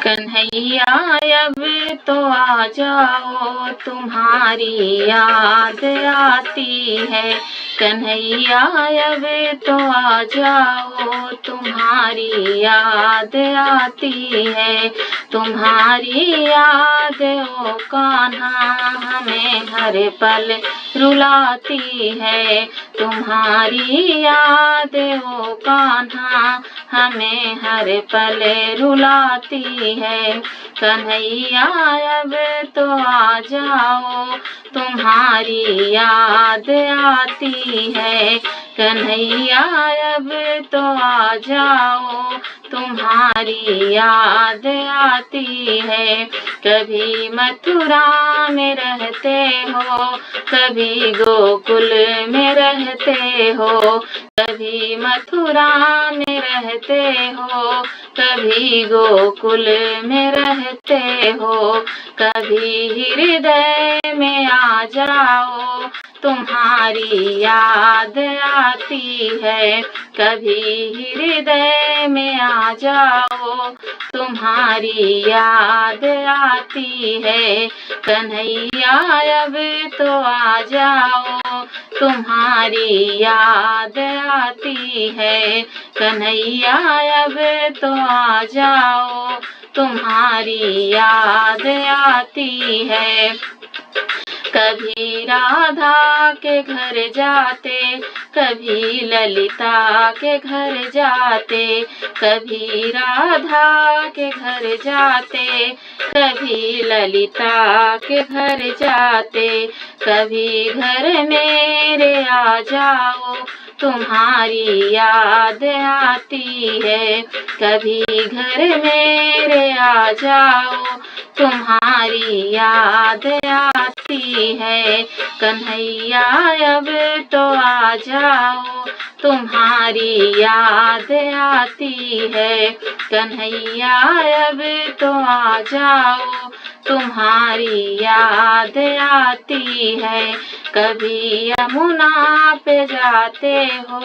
कन्हैया अब तो आ जाओ, तुम्हारी याद आती है। कन्हैया अब तो आ जाओ, तुम्हारी याद आती है। तुम्हारी याद ओ कान्हा हमें हर पल रुलाती है। तुम्हारी याद ओ कान्हा हमें हर पल रुलाती है। कन्हैया अब तो आ जाओ, तुम्हारी याद आती है। कन्हैया अब तो आ जाओ, तुम्हारी याद आती है। कभी मथुरा में रहते हो, कभी गोकुल में रहते हो। कभी मथुरा में रहते हो, कभी गोकुल में रहते हो। कभी हृदय में आ जाओ, तुम्हारी याद आती है। कभी हृदय में आ जाओ, तुम्हारी याद आती है। कन्हैया अब तो आ जाओ, तुम्हारी याद आती है। कन्हैया अब तो आ जाओ, तुम्हारी याद आती है। कभी राधा के घर जाते, कभी ललिता के घर जाते। कभी राधा के घर जाते, कभी ललिता के घर जाते। कभी घर मेरे आ जाओ, तुम्हारी याद आती है। कभी घर मेरे आ जाओ, तुम्हारी याद आती है। कन्हैया अब तो आ जाओ, तुम्हारी याद आती है। कन्हैया अब तो आ जाओ, तुम्हारी याद आती है। कभी यमुना पे जाते हो,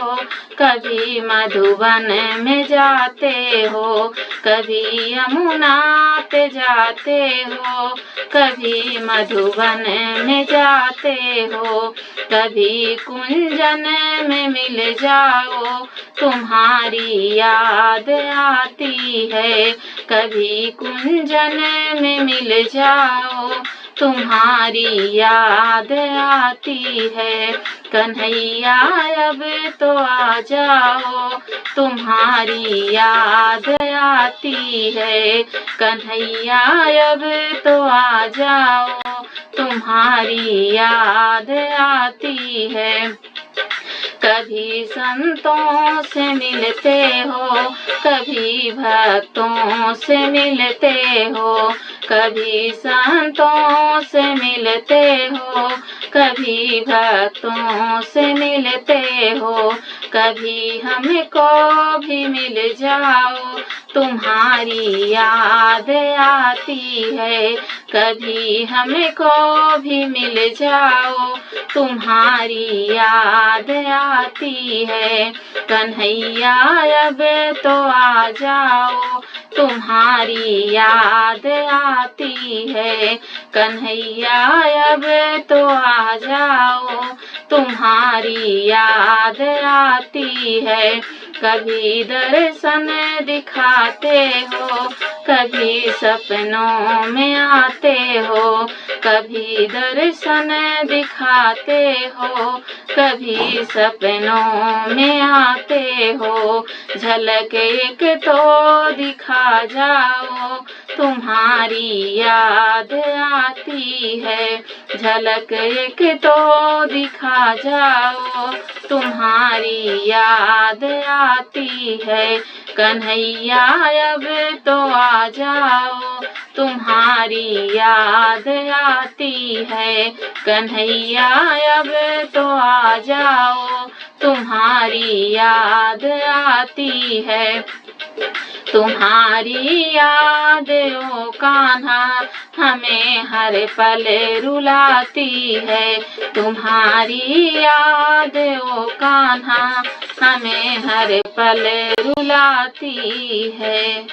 कभी मधुबन में जाते हो। कभी यमुना पे जाते हो, कभी मधुबन में जाते हो। कभी कुंजन में मिल जाओ, तुम्हारी याद आती है। कभी कुंजन में मिल जाओ, तुम्हारी याद आती है। कन्हैया अब तो आ जाओ, तुम्हारी याद आती है। कन्हैया अब तो आ जाओ, तुम्हारी याद आती है। कभी संतों से मिलते हो, कभी भक्तों से मिलते हो। कभी संतों से मिलते हो, कभी भक्तों से मिलते हो। कभी हमको भी मिल जाओ, तुम्हारी याद आती है। कभी हमको भी मिल जाओ, तुम्हारी याद आती है। कन्हैया अब तो आ जाओ, तुम्हारी याद आती है। कन्हैया अब तो आ जाओ, तुम्हारी याद आती है। कभी दर्शन दिखाते हो, कभी सपनों में आते हो। कभी दर्शन दिखाते हो, कभी सपनों में आते हो। झलक एक तो दिखा जाओ, तुम्हारी याद आती है। झलक एक तो दिखा जाओ, तुम्हारी याद आती है। कन्हैया अब तो आ जाओ, तुम्हारी याद आती है। कन्हैया अब तो आ जाओ, तुम्हारी याद आती है। तुम्हारी याद ओ कान्हा हमें हर पल रुलाती है। तुम्हारी याद ओ कान्हा हमें हर पल रुलाती है।